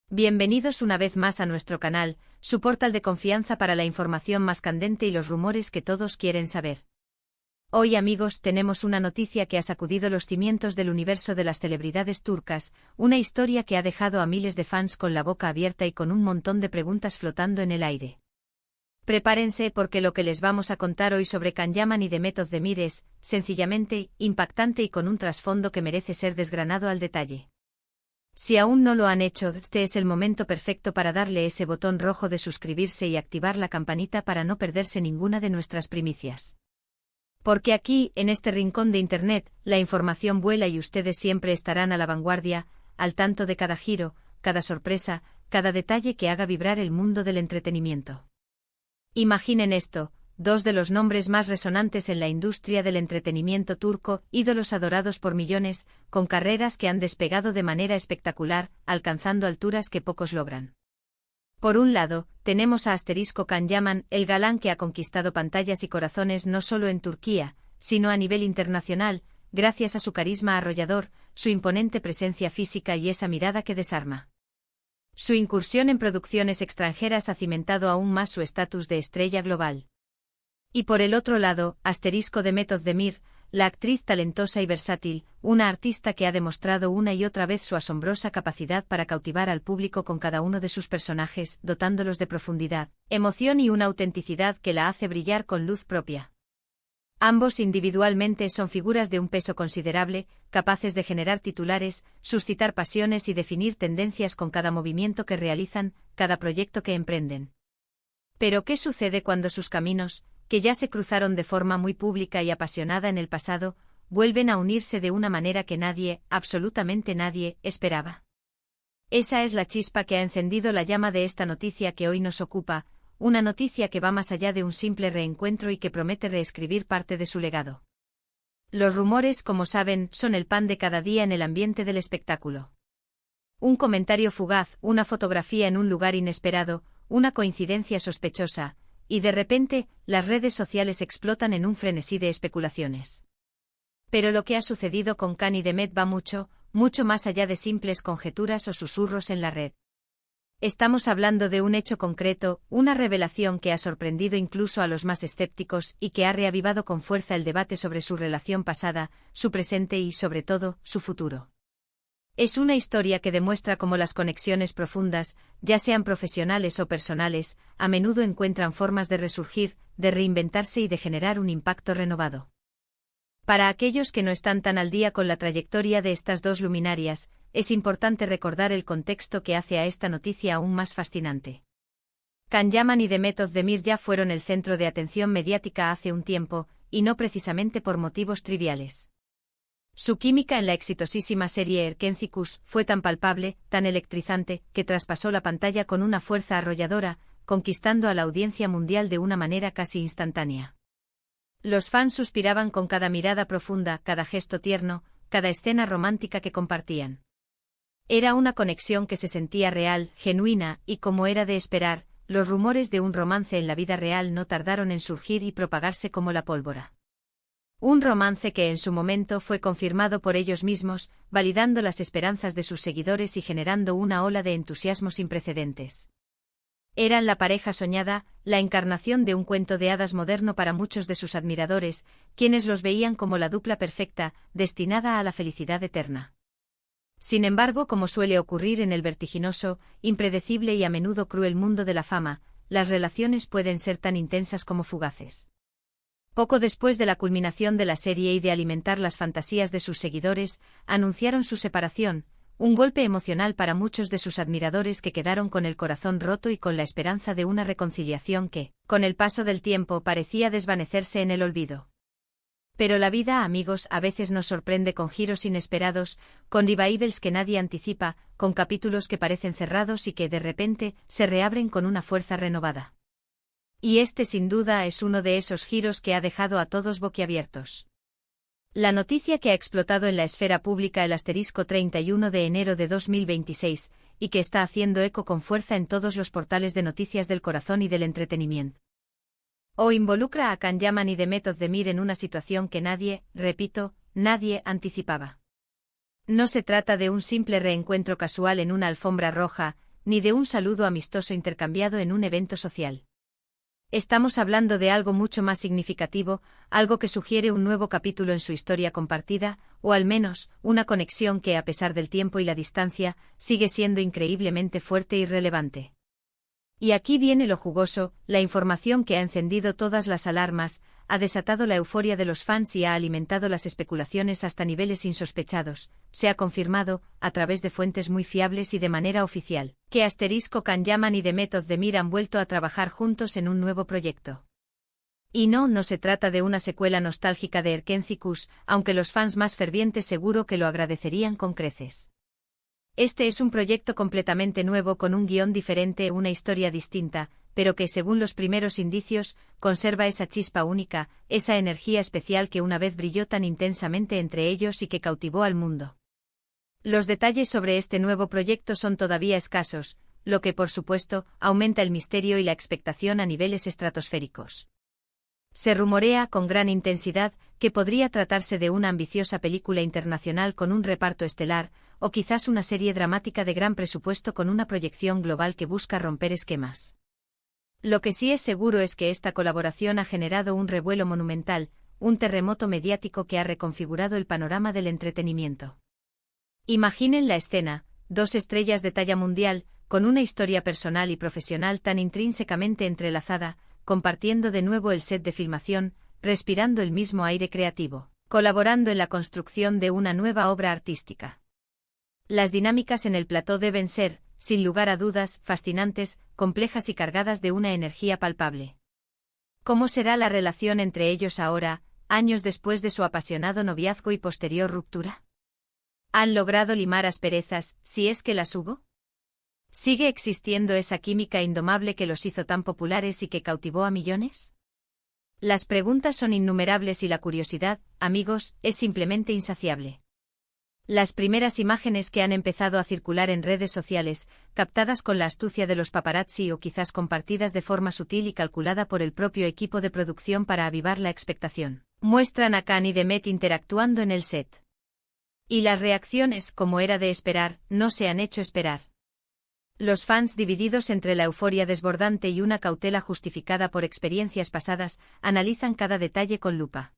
Bienvenidos una vez más a nuestro canal, su portal de confianza para la información más candente y los rumores que todos quieren saber. Hoy, amigos, tenemos una noticia que ha sacudido los cimientos del universo de las celebridades turcas, una historia que ha dejado a miles de fans con la boca abierta y con un montón de preguntas flotando en el aire. Prepárense porque lo que les vamos a contar hoy sobre Can Yaman y Demet Özdemir es, sencillamente, impactante y con un trasfondo que merece ser desgranado al detalle. Si aún no lo han hecho, este es el momento perfecto para darle ese botón rojo de suscribirse y activar la campanita para no perderse ninguna de nuestras primicias. Porque aquí, en este rincón de Internet, la información vuela y ustedes siempre estarán a la vanguardia, al tanto de cada giro, cada sorpresa, cada detalle que haga vibrar el mundo del entretenimiento. Imaginen esto. Dos de los nombres más resonantes en la industria del entretenimiento turco, ídolos adorados por millones, con carreras que han despegado de manera espectacular, alcanzando alturas que pocos logran. Por un lado, tenemos a Can Yaman, el galán que ha conquistado pantallas y corazones no solo en Turquía, sino a nivel internacional, gracias a su carisma arrollador, su imponente presencia física y esa mirada que desarma. Su incursión en producciones extranjeras ha cimentado aún más su estatus de estrella global. Y por el otro lado, Demet Özdemir, la actriz talentosa y versátil, una artista que ha demostrado una y otra vez su asombrosa capacidad para cautivar al público con cada uno de sus personajes, dotándolos de profundidad, emoción y una autenticidad que la hace brillar con luz propia. Ambos individualmente son figuras de un peso considerable, capaces de generar titulares, suscitar pasiones y definir tendencias con cada movimiento que realizan, cada proyecto que emprenden. Pero ¿qué sucede cuando sus caminos, que ya se cruzaron de forma muy pública y apasionada en el pasado, vuelven a unirse de una manera que nadie, absolutamente nadie, esperaba? Esa es la chispa que ha encendido la llama de esta noticia que hoy nos ocupa, una noticia que va más allá de un simple reencuentro y que promete reescribir parte de su legado. Los rumores, como saben, son el pan de cada día en el ambiente del espectáculo. Un comentario fugaz, una fotografía en un lugar inesperado, una coincidencia sospechosa, y de repente, las redes sociales explotan en un frenesí de especulaciones. Pero lo que ha sucedido con Can y Demet va mucho, mucho más allá de simples conjeturas o susurros en la red. Estamos hablando de un hecho concreto, una revelación que ha sorprendido incluso a los más escépticos y que ha reavivado con fuerza el debate sobre su relación pasada, su presente y, sobre todo, su futuro. Es una historia que demuestra cómo las conexiones profundas, ya sean profesionales o personales, a menudo encuentran formas de resurgir, de reinventarse y de generar un impacto renovado. Para aquellos que no están tan al día con la trayectoria de estas dos luminarias, es importante recordar el contexto que hace a esta noticia aún más fascinante. Can Yaman y Demet Özdemir ya fueron el centro de atención mediática hace un tiempo, y no precisamente por motivos triviales. Su química en la exitosísima serie Erkenci fue tan palpable, tan electrizante, que traspasó la pantalla con una fuerza arrolladora, conquistando a la audiencia mundial de una manera casi instantánea. Los fans suspiraban con cada mirada profunda, cada gesto tierno, cada escena romántica que compartían. Era una conexión que se sentía real, genuina, y como era de esperar, los rumores de un romance en la vida real no tardaron en surgir y propagarse como la pólvora. Un romance que en su momento fue confirmado por ellos mismos, validando las esperanzas de sus seguidores y generando una ola de entusiasmo sin precedentes. Eran la pareja soñada, la encarnación de un cuento de hadas moderno para muchos de sus admiradores, quienes los veían como la dupla perfecta, destinada a la felicidad eterna. Sin embargo, como suele ocurrir en el vertiginoso, impredecible y a menudo cruel mundo de la fama, las relaciones pueden ser tan intensas como fugaces. Poco después de la culminación de la serie y de alimentar las fantasías de sus seguidores, anunciaron su separación, un golpe emocional para muchos de sus admiradores que quedaron con el corazón roto y con la esperanza de una reconciliación que, con el paso del tiempo, parecía desvanecerse en el olvido. Pero la vida, amigos, a veces nos sorprende con giros inesperados, con revivals que nadie anticipa, con capítulos que parecen cerrados y que de repente se reabren con una fuerza renovada. Y este sin duda es uno de esos giros que ha dejado a todos boquiabiertos. La noticia que ha explotado en la esfera pública el 31 de enero de 2026, y que está haciendo eco con fuerza en todos los portales de noticias del corazón y del entretenimiento. O involucra a Can Yaman y Demet Özdemir en una situación que nadie, repito, nadie anticipaba. No se trata de un simple reencuentro casual en una alfombra roja, ni de un saludo amistoso intercambiado en un evento social. Estamos hablando de algo mucho más significativo, algo que sugiere un nuevo capítulo en su historia compartida, o al menos, una conexión que, a pesar del tiempo y la distancia, sigue siendo increíblemente fuerte y relevante. Y aquí viene lo jugoso, la información que ha encendido todas las alarmas, ha desatado la euforia de los fans y ha alimentado las especulaciones hasta niveles insospechados. Se ha confirmado, a través de fuentes muy fiables y de manera oficial, que Asterisco Kanyaman y The Method de Mir han vuelto a trabajar juntos en un nuevo proyecto. Y no se trata de una secuela nostálgica de Erkencikus, aunque los fans más fervientes seguro que lo agradecerían con creces. Este es un proyecto completamente nuevo con un guión diferente, una historia distinta, pero que, según los primeros indicios, conserva esa chispa única, esa energía especial que una vez brilló tan intensamente entre ellos y que cautivó al mundo. Los detalles sobre este nuevo proyecto son todavía escasos, lo que, por supuesto, aumenta el misterio y la expectación a niveles estratosféricos. Se rumorea, con gran intensidad, que podría tratarse de una ambiciosa película internacional con un reparto estelar, o quizás una serie dramática de gran presupuesto con una proyección global que busca romper esquemas. Lo que sí es seguro es que esta colaboración ha generado un revuelo monumental, un terremoto mediático que ha reconfigurado el panorama del entretenimiento. Imaginen la escena, dos estrellas de talla mundial, con una historia personal y profesional tan intrínsecamente entrelazada, compartiendo de nuevo el set de filmación, respirando el mismo aire creativo, colaborando en la construcción de una nueva obra artística. Las dinámicas en el plató deben ser, sin lugar a dudas, fascinantes, complejas y cargadas de una energía palpable. ¿Cómo será la relación entre ellos ahora, años después de su apasionado noviazgo y posterior ruptura? ¿Han logrado limar asperezas, si es que las hubo? ¿Sigue existiendo esa química indomable que los hizo tan populares y que cautivó a millones? Las preguntas son innumerables y la curiosidad, amigos, es simplemente insaciable. Las primeras imágenes que han empezado a circular en redes sociales, captadas con la astucia de los paparazzi o quizás compartidas de forma sutil y calculada por el propio equipo de producción para avivar la expectación, muestran a Khan y Demet interactuando en el set. Y las reacciones, como era de esperar, no se han hecho esperar. Los fans, divididos entre la euforia desbordante y una cautela justificada por experiencias pasadas, analizan cada detalle con lupa.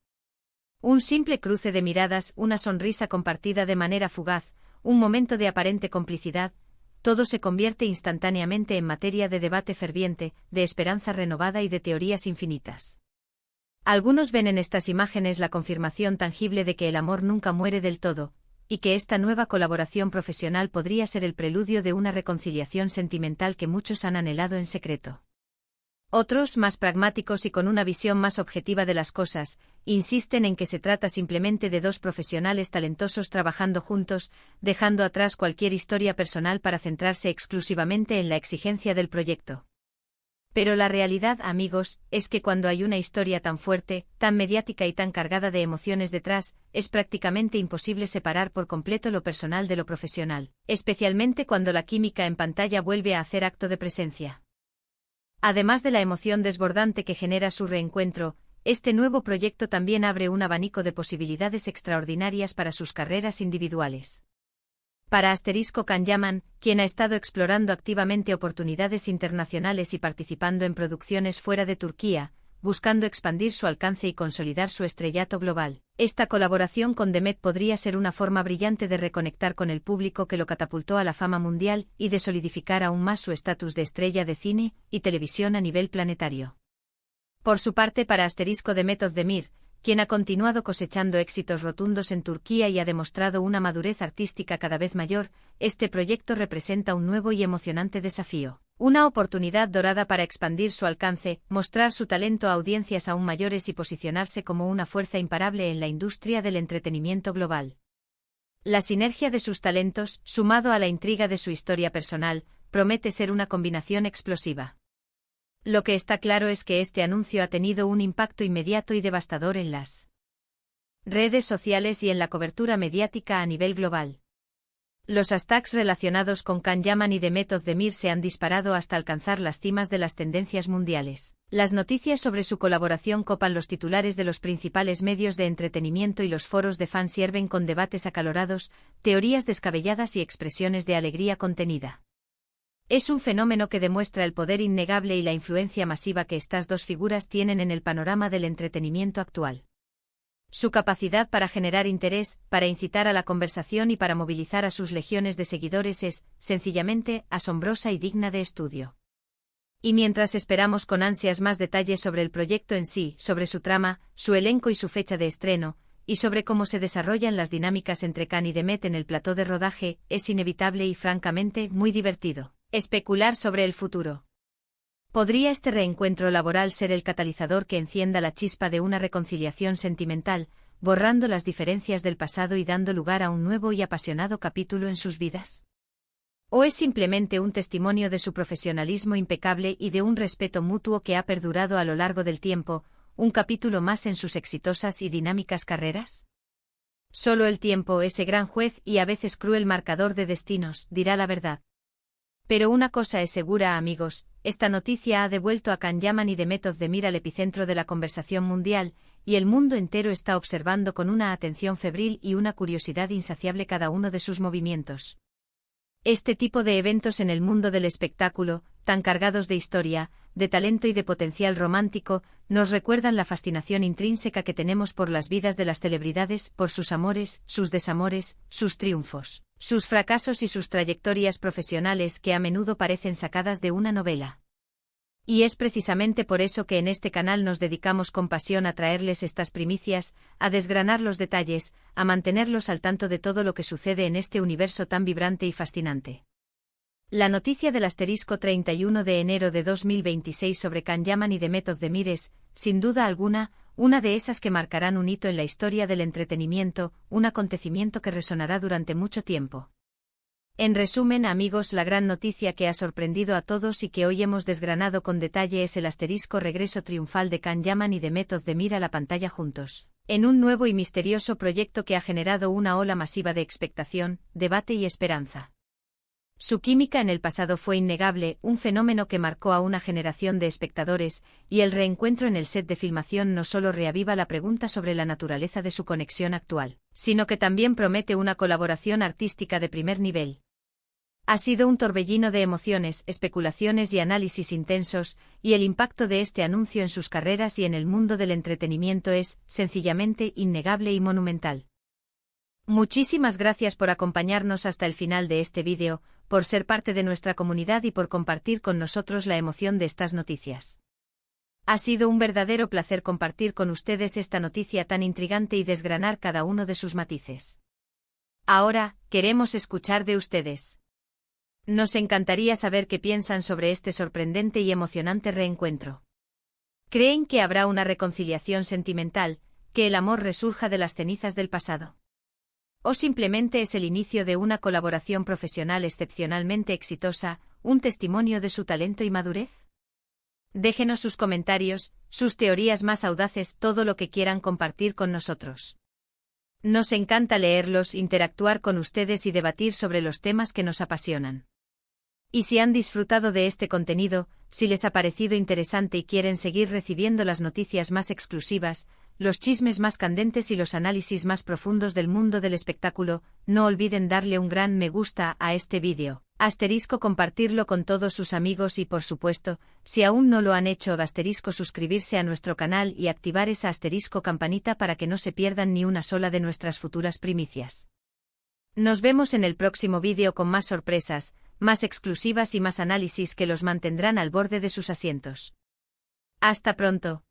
Un simple cruce de miradas, una sonrisa compartida de manera fugaz, un momento de aparente complicidad, todo se convierte instantáneamente en materia de debate ferviente, de esperanza renovada y de teorías infinitas. Algunos ven en estas imágenes la confirmación tangible de que el amor nunca muere del todo, y que esta nueva colaboración profesional podría ser el preludio de una reconciliación sentimental que muchos han anhelado en secreto. Otros, más pragmáticos y con una visión más objetiva de las cosas, insisten en que se trata simplemente de dos profesionales talentosos trabajando juntos, dejando atrás cualquier historia personal para centrarse exclusivamente en la exigencia del proyecto. Pero la realidad, amigos, es que cuando hay una historia tan fuerte, tan mediática y tan cargada de emociones detrás, es prácticamente imposible separar por completo lo personal de lo profesional, especialmente cuando la química en pantalla vuelve a hacer acto de presencia. Además de la emoción desbordante que genera su reencuentro, este nuevo proyecto también abre un abanico de posibilidades extraordinarias para sus carreras individuales. Para Asterisco Kanyaman, quien ha estado explorando activamente oportunidades internacionales y participando en producciones fuera de Turquía, buscando expandir su alcance y consolidar su estrellato global, esta colaboración con Demet podría ser una forma brillante de reconectar con el público que lo catapultó a la fama mundial y de solidificar aún más su estatus de estrella de cine y televisión a nivel planetario. Por su parte, para Asterisco Demet Özdemir, quien ha continuado cosechando éxitos rotundos en Turquía y ha demostrado una madurez artística cada vez mayor, este proyecto representa un nuevo y emocionante desafío. Una oportunidad dorada para expandir su alcance, mostrar su talento a audiencias aún mayores y posicionarse como una fuerza imparable en la industria del entretenimiento global. La sinergia de sus talentos, sumado a la intriga de su historia personal, promete ser una combinación explosiva. Lo que está claro es que este anuncio ha tenido un impacto inmediato y devastador en las redes sociales y en la cobertura mediática a nivel global. Los hashtags relacionados con Kanyaman y Demet Özdemir se han disparado hasta alcanzar las cimas de las tendencias mundiales. Las noticias sobre su colaboración copan los titulares de los principales medios de entretenimiento y los foros de fans sirven con debates acalorados, teorías descabelladas y expresiones de alegría contenida. Es un fenómeno que demuestra el poder innegable y la influencia masiva que estas dos figuras tienen en el panorama del entretenimiento actual. Su capacidad para generar interés, para incitar a la conversación y para movilizar a sus legiones de seguidores es, sencillamente, asombrosa y digna de estudio. Y mientras esperamos con ansias más detalles sobre el proyecto en sí, sobre su trama, su elenco y su fecha de estreno, y sobre cómo se desarrollan las dinámicas entre Khan y Demet en el plató de rodaje, es inevitable y francamente muy divertido especular sobre el futuro. ¿Podría este reencuentro laboral ser el catalizador que encienda la chispa de una reconciliación sentimental, borrando las diferencias del pasado y dando lugar a un nuevo y apasionado capítulo en sus vidas? ¿O es simplemente un testimonio de su profesionalismo impecable y de un respeto mutuo que ha perdurado a lo largo del tiempo, un capítulo más en sus exitosas y dinámicas carreras? Solo el tiempo, ese gran juez y a veces cruel marcador de destinos, dirá la verdad. Pero una cosa es segura, amigos, esta noticia ha devuelto a Khan Yaman y Demet Özdemir al epicentro de la conversación mundial, y el mundo entero está observando con una atención febril y una curiosidad insaciable cada uno de sus movimientos. Este tipo de eventos en el mundo del espectáculo, tan cargados de historia, de talento y de potencial romántico, nos recuerdan la fascinación intrínseca que tenemos por las vidas de las celebridades, por sus amores, sus desamores, sus triunfos, sus fracasos y sus trayectorias profesionales que a menudo parecen sacadas de una novela. Y es precisamente por eso que en este canal nos dedicamos con pasión a traerles estas primicias, a desgranar los detalles, a mantenerlos al tanto de todo lo que sucede en este universo tan vibrante y fascinante. La noticia del asterisco 31 de enero de 2026 sobre Khan Yaman y Demet Özdemir es, sin duda alguna, una de esas que marcarán un hito en la historia del entretenimiento, un acontecimiento que resonará durante mucho tiempo. En resumen, amigos, la gran noticia que ha sorprendido a todos y que hoy hemos desgranado con detalle es el asterisco regreso triunfal de Khan Yaman y Demet Özdemir a la pantalla juntos, en un nuevo y misterioso proyecto que ha generado una ola masiva de expectación, debate y esperanza. Su química en el pasado fue innegable, un fenómeno que marcó a una generación de espectadores, y el reencuentro en el set de filmación no solo reaviva la pregunta sobre la naturaleza de su conexión actual, sino que también promete una colaboración artística de primer nivel. Ha sido un torbellino de emociones, especulaciones y análisis intensos, y el impacto de este anuncio en sus carreras y en el mundo del entretenimiento es, sencillamente, innegable y monumental. Muchísimas gracias por acompañarnos hasta el final de este vídeo, por ser parte de nuestra comunidad y por compartir con nosotros la emoción de estas noticias. Ha sido un verdadero placer compartir con ustedes esta noticia tan intrigante y desgranar cada uno de sus matices. Ahora, queremos escuchar de ustedes. Nos encantaría saber qué piensan sobre este sorprendente y emocionante reencuentro. ¿Creen que habrá una reconciliación sentimental, que el amor resurja de las cenizas del pasado? ¿O simplemente es el inicio de una colaboración profesional excepcionalmente exitosa, un testimonio de su talento y madurez? Déjenos sus comentarios, sus teorías más audaces, todo lo que quieran compartir con nosotros. Nos encanta leerlos, interactuar con ustedes y debatir sobre los temas que nos apasionan. Y si han disfrutado de este contenido, si les ha parecido interesante y quieren seguir recibiendo las noticias más exclusivas, los chismes más candentes y los análisis más profundos del mundo del espectáculo, no olviden darle un gran me gusta a este vídeo, compartirlo con todos sus amigos y por supuesto, si aún no lo han hecho, suscribirse a nuestro canal y activar esa campanita para que no se pierdan ni una sola de nuestras futuras primicias. Nos vemos en el próximo vídeo con más sorpresas, más exclusivas y más análisis que los mantendrán al borde de sus asientos. Hasta pronto.